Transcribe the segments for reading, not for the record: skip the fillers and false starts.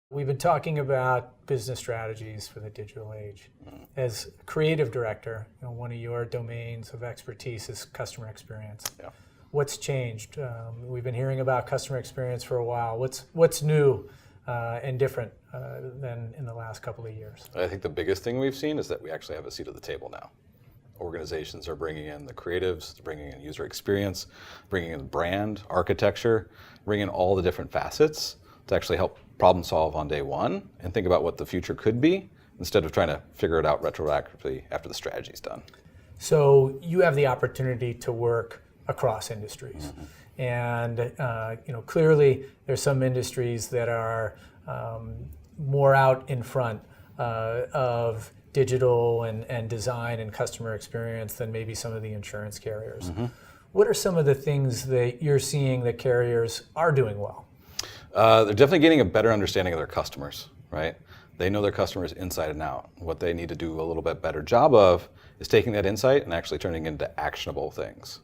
We've been talking about business strategies for the digital age. As creative director, one of your domains of expertise is customer experience. Yeah. What's changed? We've been hearing about customer experience for a while. What's new and different than in the last couple of years? I think the biggest thing we've seen is that we actually have a seat at the table now. Organizations are bringing in the creatives, bringing in user experience, bringing in brand, architecture, bringing in all the different facets to actually help problem solve on day one and think about what the future could be instead of trying to figure it out retroactively after the strategy's done. So you have the opportunity to work across industries. And clearly there's some industries that are more out in front of digital and design and customer experience than maybe some of the insurance carriers. What are some of the things that you're seeing that carriers are doing well? They're definitely getting a better understanding of their customers, right? They know their customers inside and out. What they need to do a little bit better job of is taking that insight and actually turning it into actionable things.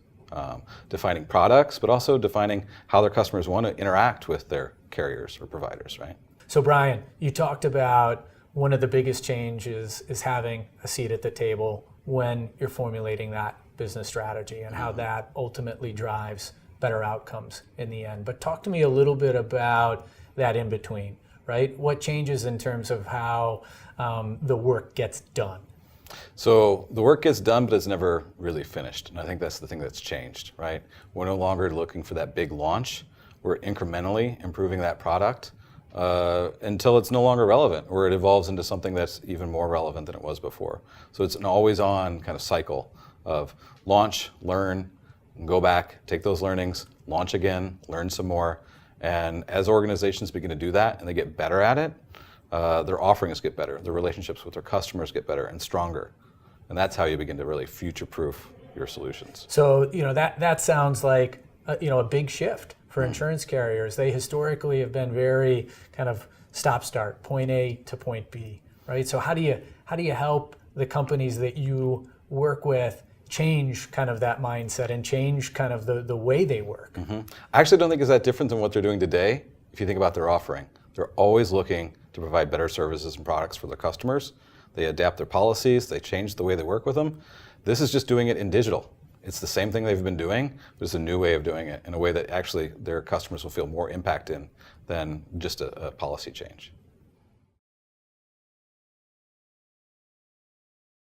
Defining products, but also defining how their customers want to interact with their carriers or providers, right? So Brian, you talked about one of the biggest changes is having a seat at the table when you're formulating that business strategy and how that ultimately drives better outcomes in the end. But talk to me a little bit about that in between, right? What changes in terms of how the work gets done? So the work gets done, but it's never really finished. And I think that's the thing that's changed, right? We're no longer looking for that big launch. We're incrementally improving that product until it's no longer relevant, or it evolves into something that's even more relevant than it was before. So it's an always-on kind of cycle of launch, learn, go back, take those learnings, launch again, learn some more. And as organizations begin to do that and they get better at it, their offerings get better, their relationships with their customers get better and stronger. And that's how you begin to really future-proof your solutions. So, that sounds like a big shift for insurance carriers. They historically have been very kind of stop-start, point A to point B, right? So how do you help the companies that you work with change kind of that mindset and change kind of the way they work? I actually don't think it's that different than what they're doing today. If you think about their offering, they're always looking to provide better services and products for their customers. They adapt their policies, they change the way they work with them. This is just doing it in digital. It's the same thing they've been doing, but it's a new way of doing it in a way that actually their customers will feel more impact in than just a policy change.